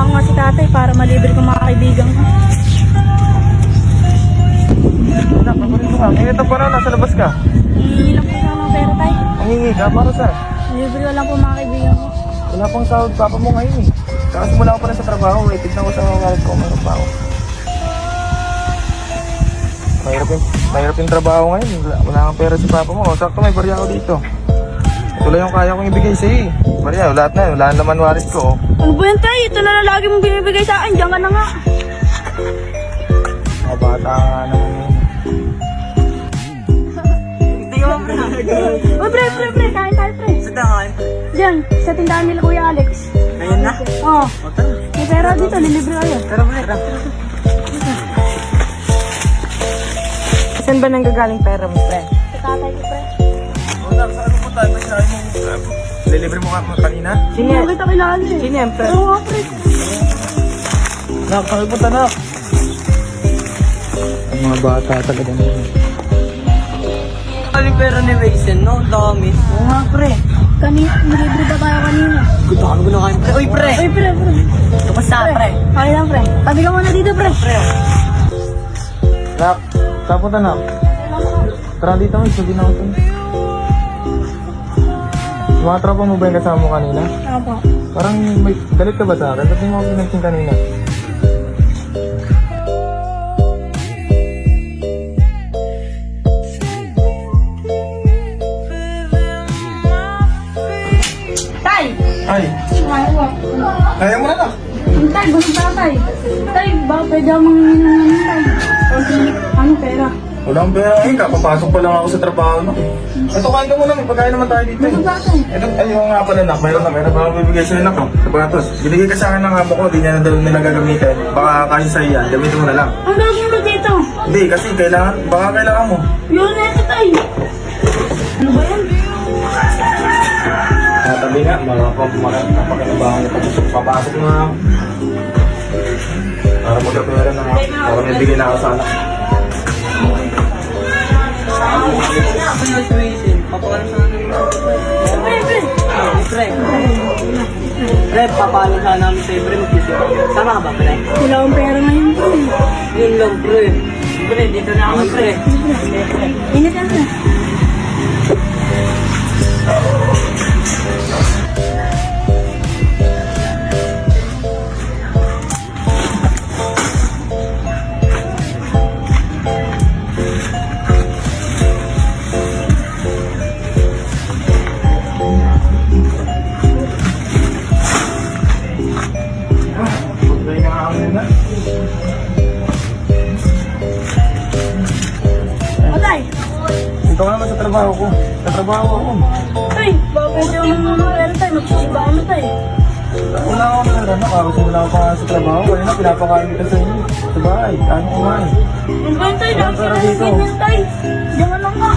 ko nga si tatay para malibre ko mga kaibigan ko. Anak, paborito ka. Ngayon ito pa na, nasa labas ka. Hihingi lang po sa mga pera tay. Mangingi ka, para saan? Libre ko lang po mga kaibigan ko. Wala pang sahod papa mo ngayon eh. Kakasimula ko pa lang sa trabaho eh. Tignan ko sa mga wallet ko, mayroon pa ako. Mahirap yung trabaho ngayon. Wala kang pera si papa mo. Sakto may barya ako dito. Ito lang yung kaya kong ibigay sa'yo eh. Barya, lahat na yun. Wala naman wallet ko. Ano ba yan tay? Ito na lang lagi mong binibigay sa akin. Diyan ka na nga. Mga bata nga naman yun. Hindi ko pre. Oh pre. Kain tayo pre. Sa tangan. Diyan, sa tindahan nila Kuya Alex. Ayun na. Oo. May pera dito, lilibre kayo. Tara pre. Saan ba nanggagaling pera mo pre? Sa tatay ko pre. Wala, saan mo tayo? Mas sinabi mo. Lilibre mo ka kanina? Hindi mo kita kilala eh. Sino yan pre? Oo nga pre. Nak, pakipunta na. Ang mga bata talaga nila. Kali pera ni Mason, no? Dami. Oo nga pre. Nilibre ba tayo kanina? Gutaan ko na kayo pre. Uy pre! Ay pre. Kamusta pre? Okay lang pre. Tabi ka muna dito pre. Nak, saan punta na? Tara dito, may sabi na ako ito. Yung mga tropa mo ba yung kasama mo kanina? Ako. Parang may galit ka ba sa akin? Ba't di mo ako pinagsing kanina? Tay! Ay, kaya mo na na. Tay, gusto pa tay. Tay, baka pwede ako manginginan tay. Ano pera? Wala akong pera ngayon, kapapasok pa lang ako sa trabaho no. Ito, kain ka muna, may pagkain naman tayo dito. Ano ba tay? Ito, ayun nga pala nak, mayroon pa ako bibigay sa'yo nak. Sapatos, binigay ka sa akin ng amo ko, di niya na daw nila gagamitin. Baka kasi sa'yo yan, gamitin mo na lang. Ang gagawin mo dito? Hindi, kasi baka kailangan mo. Yun na ito tay. Ano ba yan? Tatabi nga, makakapagkinabangan niya papasok na. Para magkapera na ako, para may bigay na ako sa anak. Ano si Mason? Papakala sa akin. Pre. Pre, papakala sa namin sa'yo pre. Mag-isip. Sama ka ba pre? Wala akong pera ngayon pre. Yun lang pre. Pre, dito na ako pre. Init ka na. Bigay na ako na. O tay. Ito ka naman sa trabaho ko. Sa trabaho ako. Tay, baka pwede ako ng pera tay. Magsisimba ka na tay. Wala akong pera na, wala ako pa sa trabaho. Wala na, pinapakain kita sa inyo. Sa bahay, ano kumain. Ano ba yun tay? Lagi ka na ganyan tay. Diyan ka na nga.